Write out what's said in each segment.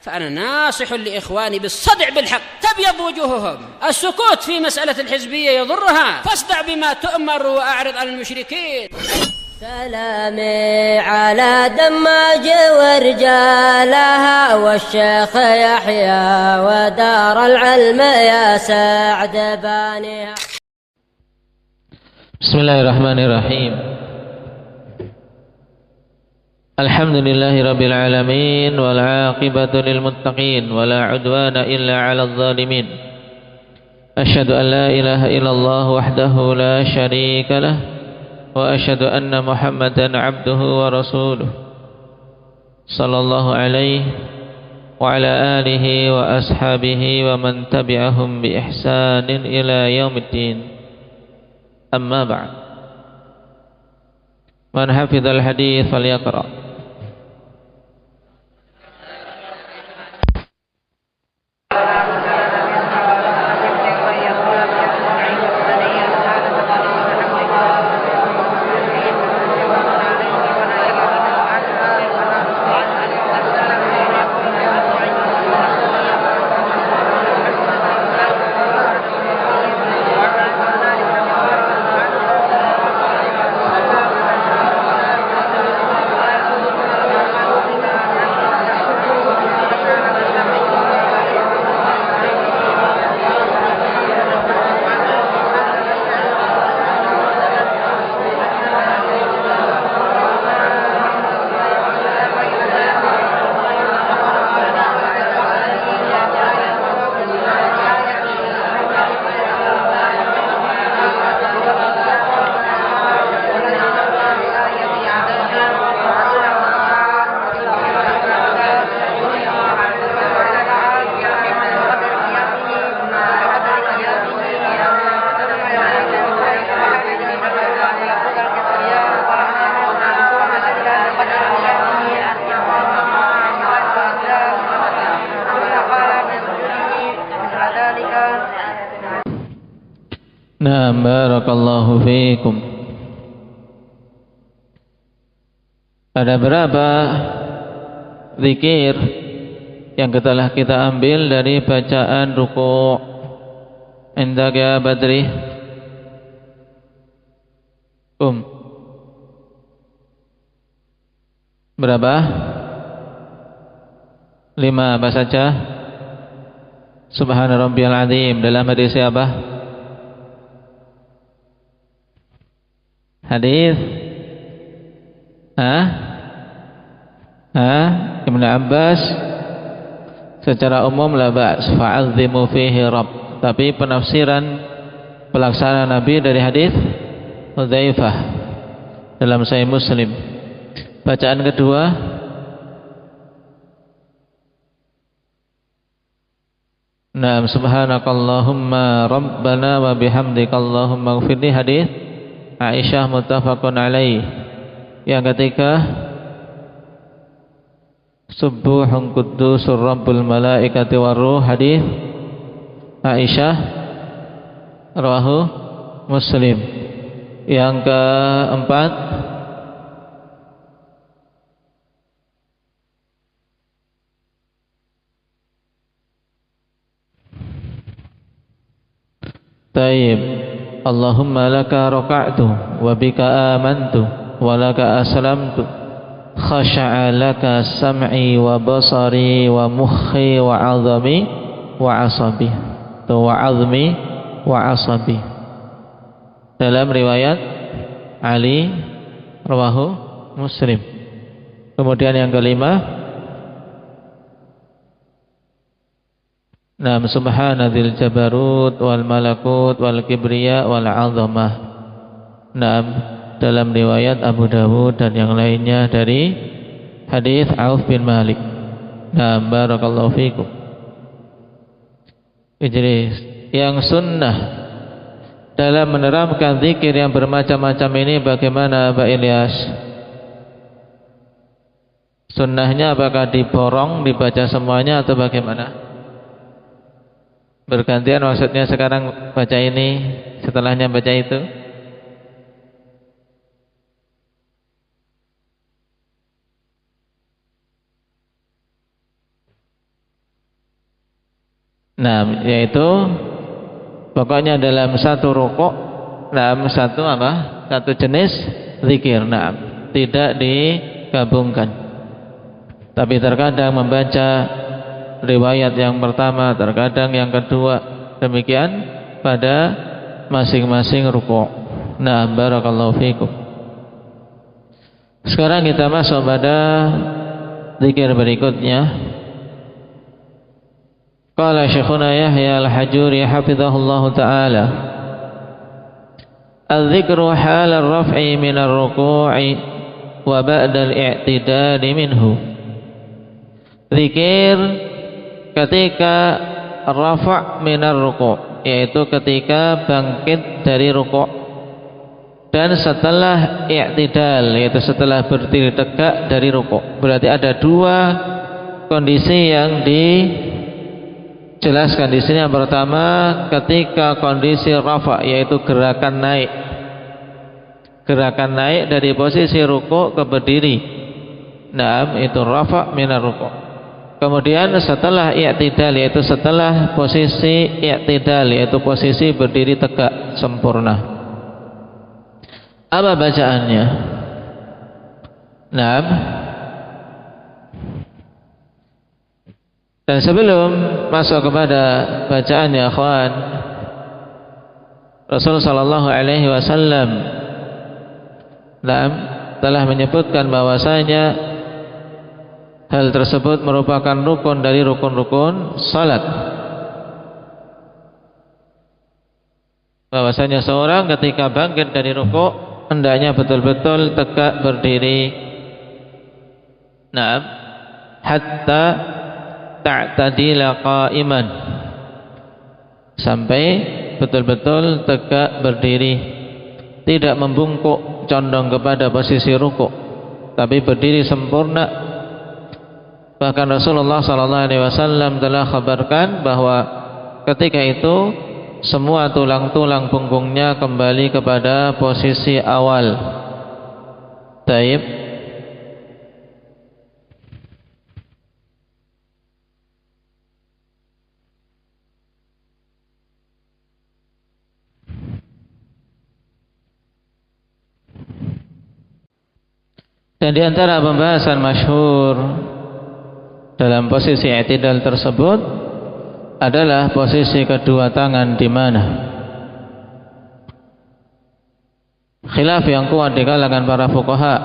فأنا ناصح لإخواني بالصدع بالحق تبيض وجوههم. السكوت في مسألة الحزبية يضرها، فاصدع بما تؤمر وأعرض عن المشركين. سلامي على دماج ورجالها والشيخ يحيى ودار العلم يا سعد بانيها. بسم الله الرحمن الرحيم. الحمد لله رب العالمين والعاقبة للمتقين ولا عدوان إلا على الظالمين. أشهد أن لا إله إلا الله وحده لا شريك له وأشهد أن محمدا عبده ورسوله صلى الله عليه وعلى آله وأصحابه ومن تبعهم بإحسان إلى يوم الدين. أما بعد، من حفظ الحديث فليقرأ. Naam, barakallahu fiikum. Ada berapa zikir yang telah kita ambil dari bacaan ruku' indak ya Badri? Berapa? 5, apa saja? Subhana rabbiyal azim. Dalam hadis siapa? Hadis Ibnu Abbas secara umum la ba's fa'azzimu fihi rabb, tapi penafsiran pelaksana Nabi dari hadis Hudzaifah dalam Sahih Muslim. Bacaan kedua, Naam subhanakallahumma rabbana wa bihamdikallahumma ighfirli, hadis Aisyah muttafaqun alaih. Yang ketiga, Subuhun quddusur rabbul malaikati waruh, hadis Aisyah rawahu Muslim. Yang keempat, Taib Allahumma laka raka'tu wa bika amantu wa laka aslamtu khasha'a laka sam'i wa basari wa mukhi wa 'azami wa 'asabi wa 'azmi wa 'asabi. Dalam riwayat Ali rawahu Muslim. Kemudian yang kelima, Naam subhanadzil jabarut wal malakut wal kibriya wal 'azamah. Naam, dalam riwayat Abu Dawud dan yang lainnya dari hadis Auf bin Malik. Naam, barakallahu fikum. Jadi yang sunnah dalam menerapkan zikir yang bermacam-macam ini bagaimana Pak Ilyas? Sunnahnya apakah diborong dibaca semuanya atau bagaimana? Bergantian maksudnya, sekarang baca ini, setelahnya baca itu. Nah, yaitu pokoknya dalam satu rukuk, dalam satu apa? Satu jenis zikir. Nah, tidak digabungkan. Tapi terkadang membaca riwayat yang pertama, terkadang yang kedua, demikian pada masing-masing rukuk. Nah, barakallahu fikum. Sekarang kita masuk pada zikir berikutnya. Qala Syekhuna Yahya Al-Hajuri hafizahullahu ta'ala, al-dzikru hal ar-raf'i min ar-ruku'i wa ba'da al-i'tidal minhu. Zikir ketika rafa' min ar-ruku', yaitu ketika bangkit dari ruku', dan setelah i'tidal, yaitu setelah berdiri tegak dari ruku'. Berarti ada dua kondisi yang dijelaskan di sini. Yang pertama, ketika kondisi rafa, yaitu gerakan naik. Gerakan naik dari posisi ruku' ke berdiri. Nah, itu rafa minar ruku'. Kemudian setelah i'tidal, yaitu setelah posisi i'tidal, yaitu posisi berdiri tegak sempurna. Apa bacaannya? Nah, dan sebelum masuk kepada bacaannya, akhwan, Rasul sallallahu alaihi wasallam telah menyebutkan bahwasanya hal tersebut merupakan rukun dari rukun-rukun salat. Bahwasanya seorang ketika bangkit dari rukuk hendaknya betul-betul tegak berdiri. Naam, hatta ta'tadila qa'iman, sampai betul-betul tegak berdiri, tidak membungkuk condong kepada posisi rukuk, tapi berdiri sempurna. Bahkan Rasulullah SAW telah kabarkan bahwa ketika itu semua tulang-tulang punggungnya kembali kepada posisi awal. Taib. Dan di antara pembahasan masyhur dalam posisi i'tidal tersebut adalah posisi kedua tangan di mana. Khilaf yang kuat di kalangan para fuqaha,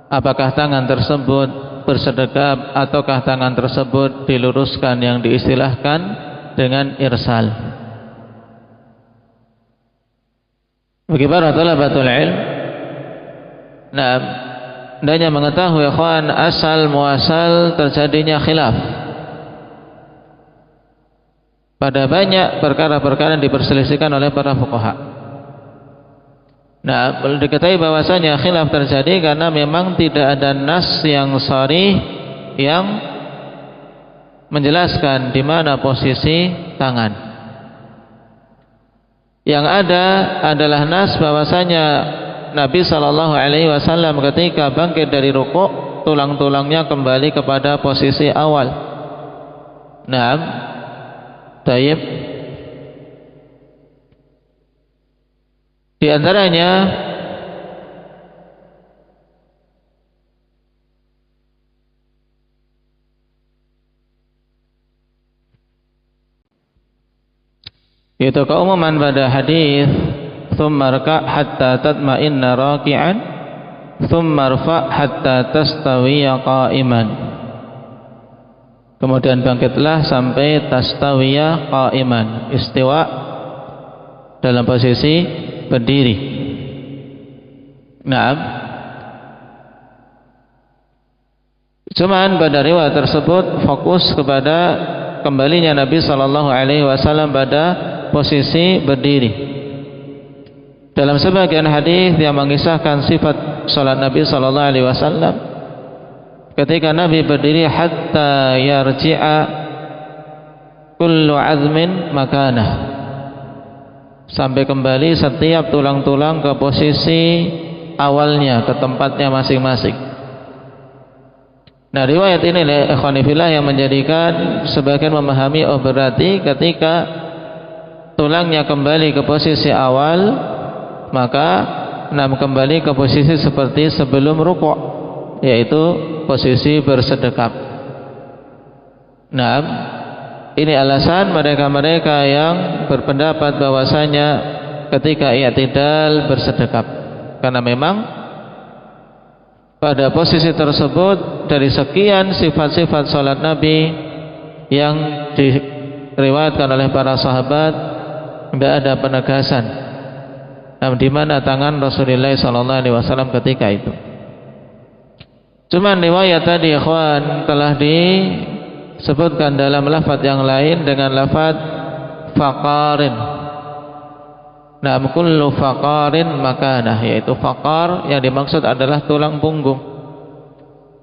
apakah tangan tersebut bersedekap ataukah tangan tersebut diluruskan, yang diistilahkan dengan irsal. Bagi para talabatul ilm, nah, hendaknya mengetahui ikhwan, asal muasal terjadinya khilaf pada banyak perkara-perkara yang diperselisihkan oleh para fuqaha. Nah, perlu diketahui bahwasanya khilaf terjadi karena memang tidak ada nas yang sharih yang menjelaskan di mana posisi tangan. Yang ada adalah nas bahwasanya Nabi SAW ketika bangkit dari rukuk, tulang-tulangnya kembali kepada posisi awal. Nah, taib. Di antaranya yaitu keumuman pada hadis thumma rka' hatta tatma'inna raki'an thumma rfa' hatta tastawiya qa'iman. Kemudian bangkitlah sampai tastawiya qa'iman, istiwa dalam posisi berdiri. Naam. Cuman pada riwayat tersebut fokus kepada kembalinya Nabi SAW pada posisi berdiri. Dalam sebagian hadis yang mengisahkan sifat salat Nabi SAW, ketika Nabi berdiri hatta yarji'a kullu azmin makanah, sampai kembali setiap tulang-tulang ke posisi awalnya, ke tempatnya masing-masing. Nah, riwayat ini ikhwan fillah yang menjadikan sebagian memahami berarti ketika tulangnya kembali ke posisi awal, maka kembali ke posisi seperti sebelum rukuk, yaitu posisi bersedekap. Nah, ini alasan mereka-mereka yang berpendapat bahwasanya ketika i'tidal bersedekap, karena memang pada posisi tersebut dari sekian sifat-sifat salat Nabi yang diriwayatkan oleh para sahabat tidak ada penegasan di mana tangan Rasulullah SAW ketika itu. Cuman riwayat tadi ikhwan telah disebutkan dalam lafaz yang lain dengan lafaz faqarin. Nah, kullu faqarin makanah, yaitu faqar yang dimaksud adalah tulang punggung.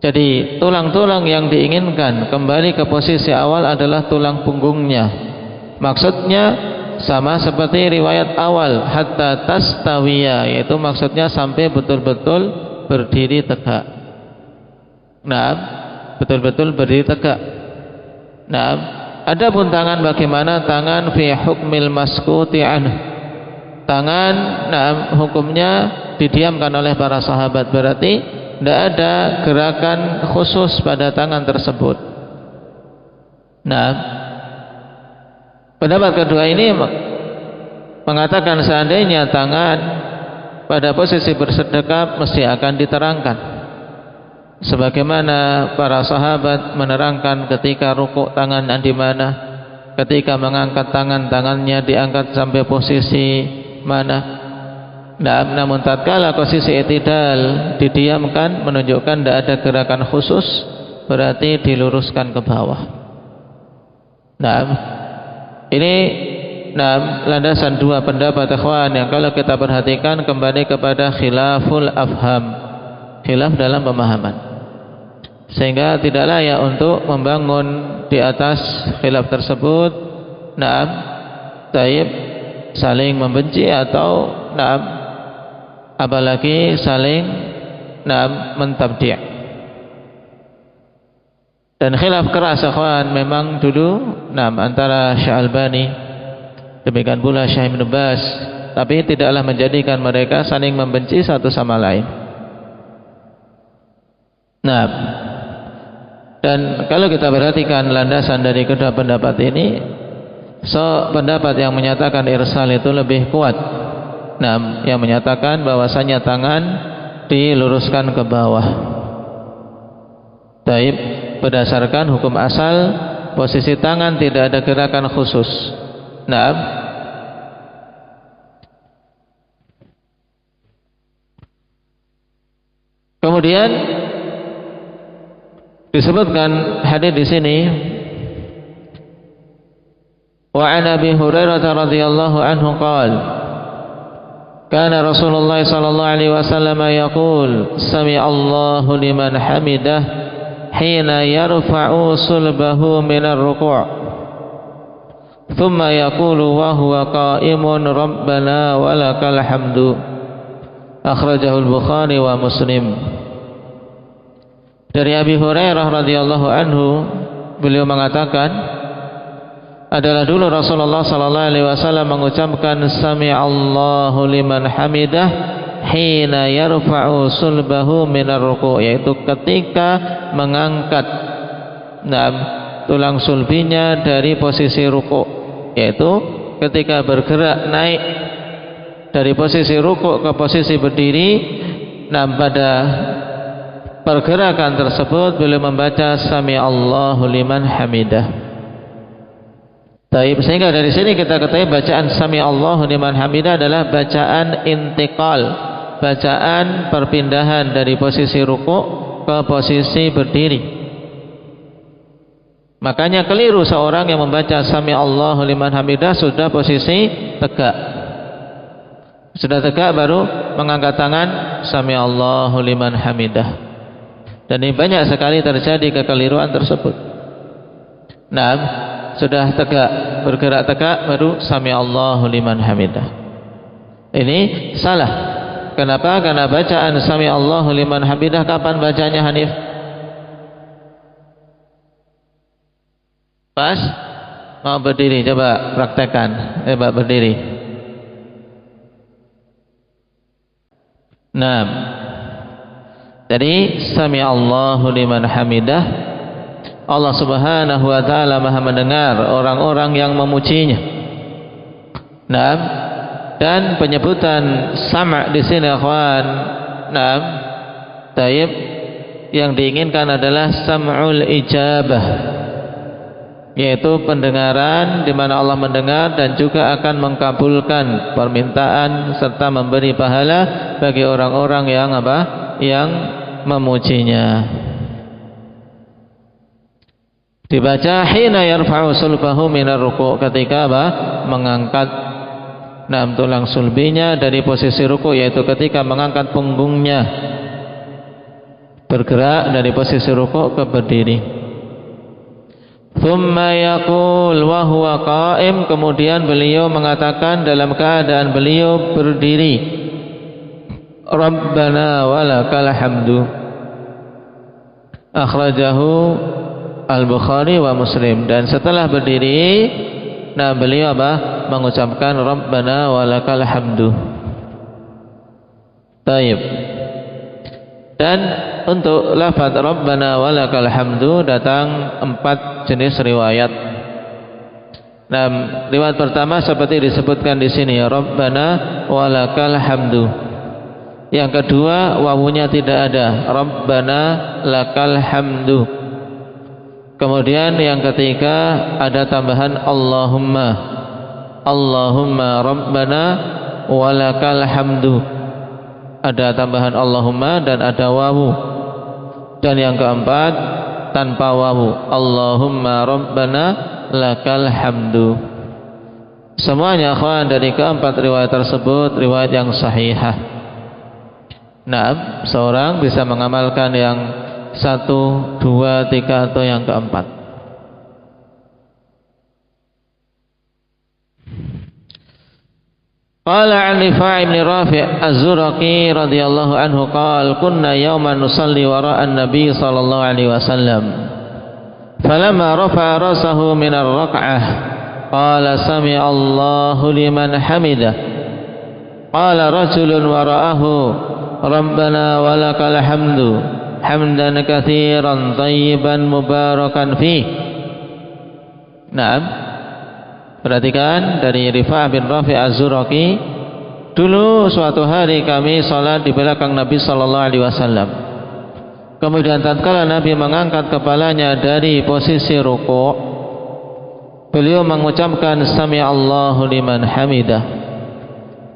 Jadi tulang-tulang yang diinginkan kembali ke posisi awal adalah tulang punggungnya. Maksudnya sama seperti riwayat awal, hatta tastawiya, yaitu maksudnya sampai betul-betul berdiri tegak. Nah, betul-betul berdiri tegak. Nah, adapun tangan bagaimana? Tangan fi hukmil maskuti anhu. Tangan, hukumnya didiamkan oleh para sahabat, berarti tidak ada gerakan khusus pada tangan tersebut. Nah, pendapat kedua ini mengatakan seandainya tangan pada posisi bersedekap mesti akan diterangkan, sebagaimana para sahabat menerangkan ketika rukuk tangan di mana, ketika mengangkat tangannya diangkat sampai posisi mana. Nah, namun tatkala posisi i'tidal didiamkan menunjukkan tidak ada gerakan khusus, berarti diluruskan ke bawah. Nah, ini landasan dua pendapat ikhwan yang kalau kita perhatikan kembali kepada khilaful afham, khilaf dalam pemahaman, sehingga tidak layak untuk membangun di atas khilaf tersebut. Nah, taib saling membenci atau apalagi saling mentabdi'. Dan khilaf keras akhwan memang dulu antara Syekh-Albani, demikian pula Syekh Ibn Baz, tapi tidaklah menjadikan mereka saling membenci satu sama lain. Nah, dan kalau kita perhatikan landasan dari kedua pendapat ini, pendapat yang menyatakan irsal itu lebih kuat. Nah, yang menyatakan bahwasanya tangan diluruskan ke bawah. Taib, berdasarkan hukum asal posisi tangan tidak ada gerakan khusus. Nah, kemudian disebutkan hadis di sini, wa an Abi Hurairah radhiyallahu anhu qala kana Rasulullah sallallahu alaihi wasallam yaqul sami'a Allahu liman hamidah hina yarfa'u sulbahu minar ruku' thumma yaqulu wa huwa qa'imun rabbana walakal hamdu akhrajahu al-Bukhari wa Muslim. Dari Abi Hurairah radhiyallahu anhu, beliau mengatakan adalah dulu Rasulullah sallallahu alaihi wasallam mengucapkan sami'allahu liman hamidah hina yarfa'u sulbahu minar ruku', yaitu ketika mengangkat tulang sulbinya dari posisi ruku', yaitu ketika bergerak naik dari posisi ruku' ke posisi berdiri. Pada pergerakan tersebut beliau membaca sami'allahu liman hamidah. Taib, sehingga dari sini kita ketahui bacaan sami'allahu liman hamidah adalah bacaan intiqal, bacaan perpindahan dari posisi rukuk ke posisi berdiri. Makanya keliru seorang yang membaca sami'allahu liman hamidah sudah posisi tegak. Sudah tegak baru mengangkat tangan sami'allahu liman hamidah. Dan ini banyak sekali terjadi kekeliruan tersebut. Nah, sudah tegak, bergerak tegak baru sami'allahu liman hamidah. Ini salah. Kenapa? Karena bacaan sami'allahu liman hamidah kapan bacanya Hanif? Pas? Mau berdiri, coba praktekkan. Coba berdiri. Nah, jadi sami Allahu liman hamidah. Allah Subhanahu wa taala Maha mendengar orang-orang yang memujinya. Nah, dan penyebutan sama' di sini akhwan, nah, taib yang diinginkan adalah sam'ul ijabah, yaitu pendengaran di mana Allah mendengar dan juga akan mengkabulkan permintaan serta memberi pahala bagi orang-orang yang apa? Yang memujinya. Dibaca hina yarfa'u sulbahu minar ruku', ketika apa? Mengangkat tulang sulbinya dari posisi ruku', yaitu ketika mengangkat punggungnya, bergerak dari posisi ruku' ke berdiri. Thumma yaqul wa huwa qa'im, kemudian beliau mengatakan dalam keadaan beliau berdiri, Rabbana walakal hamdu. Akhrajahu Al-Bukhari wa Muslim. Dan setelah berdiri, nah beliau apa? Mengucapkan Rabbana walakal hamdu. Taib. Dan untuk lafaz Rabbana walakal hamdu datang 4 jenis riwayat. Nah, riwayat pertama seperti disebutkan di sini, Rabbana walakal hamdu. Yang kedua, wawunya tidak ada, Rabbana lakal hamdu. Kemudian yang ketiga ada tambahan Allahumma. Allahumma Rabbana walakal hamdu. Ada tambahan Allahumma dan ada wawu. Dan yang keempat tanpa wawu, Allahumma Rabbana lakal hamdu. Semuanya akhwan dari keempat riwayat tersebut riwayat yang sahihah. Nah, seorang bisa mengamalkan yang 1, 2, 3 atau yang keempat. Qala 'an Rifa' bin Rafi' Az-Zuraqi radhiyallahu anhu qala kunna yawman nusalli wara'a an-nabi sallallahu alaihi wasallam. Falamma rafa'a ra'sahu min ar-rak'ah qala sami'a Allahu liman hamidah. Qala rajulun wara'ahu Rabbana walakal hamdu hamdan katsiran thayyiban mubarakan fih. Naam. Perhatikan dari Rifa' bin Rafi' Az-Zuraqi, dulu suatu hari kami salat di belakang Nabi sallallahu alaihi wasallam. Kemudian tatkala Nabi mengangkat kepalanya dari posisi ruku', beliau mengucapkan sami Allahu liman hamidah.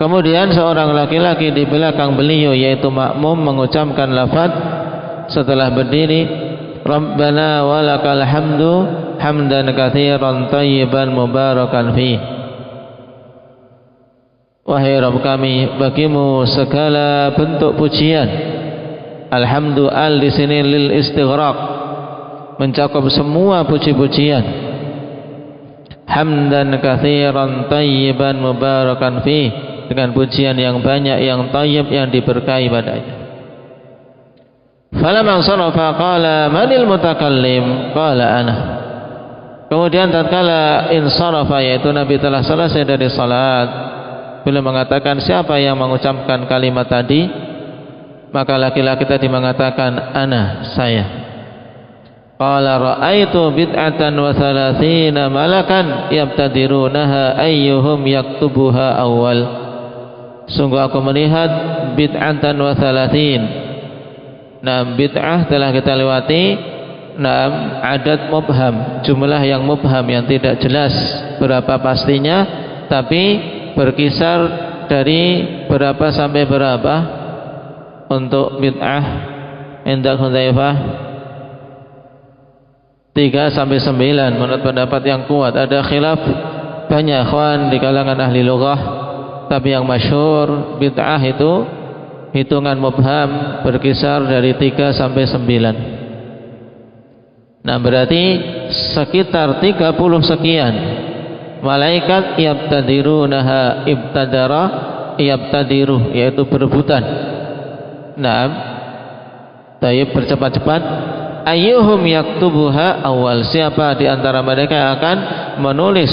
Kemudian seorang laki-laki di belakang beliau yaitu makmum mengucapkan lafaz setelah berdiri, Rabbana walakal hamdu hamdan katsiran thayyiban mubarakan fih. Wahai Rabb kami, bagimu segala bentuk pujian. Alhamdu al di sini lil istighraq, mencakup semua puji-pujian. Hamdan katsiran thayyiban mubarakan fih, dengan pujian yang banyak, yang thayyib, yang diberkahi padanya. Falamma sarafa qala manil mutakallim, qala ana. Kemudian tatkala insarafa, yaitu Nabi telah selesai dari salat, beliau mengatakan siapa yang mengucapkan kalimat tadi? Maka laki-laki tadi mengatakan ana, saya. Qala ra'aitu bid'atan wa thalathina malakan yabtadirunaha ayyuhum yaktubuha awal. Sungguh aku melihat bid'atan wa thalathin. Nah, bid'ah telah kita lewati. Nah, adat mubham, jumlah yang mubham, yang tidak jelas berapa pastinya, tapi berkisar dari berapa sampai berapa untuk bid'ah. Indah Hudzaifah 3 sampai 9 menurut pendapat yang kuat. Ada khilaf banyak ikhwan di kalangan ahli lughah, tapi yang masyhur bid'ah itu hitungan mubham berkisar dari 3 sampai 9. Nah, berarti sekitar 30 sekian malaikat yabtadirunaha, ibtadara yabtadiru, yaitu berebutan. Nah, tayyib bercepat-cepat ayyuhum yaktubuha awal, siapa di antara mereka yang akan menulis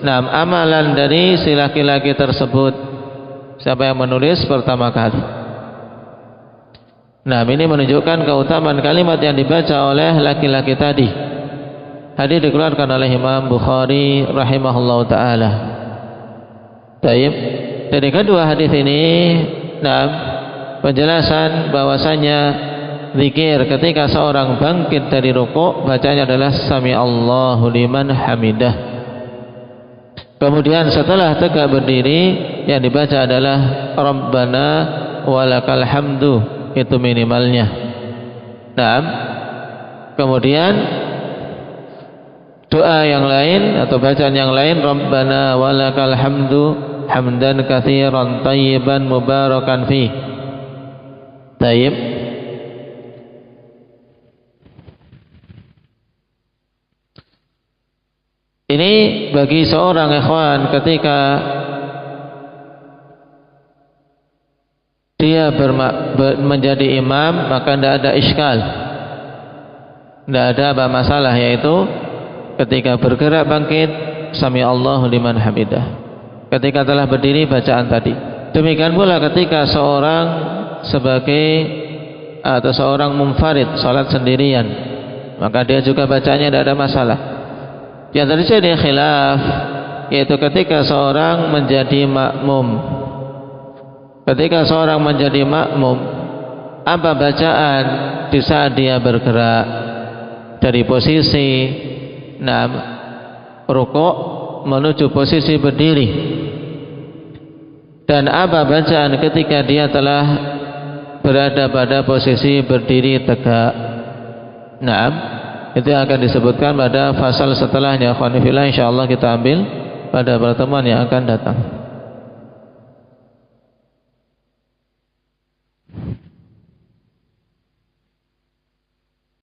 amalan dari si laki-laki tersebut, siapa yang menulis pertama kali. Ini menunjukkan keutamaan kalimat yang dibaca oleh laki-laki tadi. Hadis dikeluarkan oleh Imam Bukhari rahimahullahu taala. Baik. Dari kedua hadis ini, penjelasan bahwasanya zikir ketika seorang bangkit dari rukuk bacanya adalah sami Allahu liman hamidah. Kemudian setelah tegak berdiri yang dibaca adalah Rabbana walakal hamdu, itu minimalnya. Kemudian doa yang lain atau bacaan yang lain, Rabbana walakal hamdu hamdan katsiran thayyiban mubarakan fi. Tayyib. Ini bagi seorang ikhwan ketika dia menjadi imam, maka tidak ada iskal, tidak ada masalah, yaitu ketika bergerak bangkit sami Allahu liman hamidah, ketika telah berdiri bacaan tadi. Demikian pula ketika seorang sebagai atau seorang munfarid salat sendirian, maka dia juga bacanya tidak ada masalah. Yang terjadi khilaf yaitu ketika seorang menjadi makmum. Ketika seorang menjadi makmum, apa bacaan di saat dia bergerak dari posisi rukuk menuju posisi berdiri, dan apa bacaan ketika dia telah berada pada posisi berdiri tegak. Itu yang akan disebutkan pada fasal setelahnya. Insyaallah kita ambil pada pertemuan yang akan datang.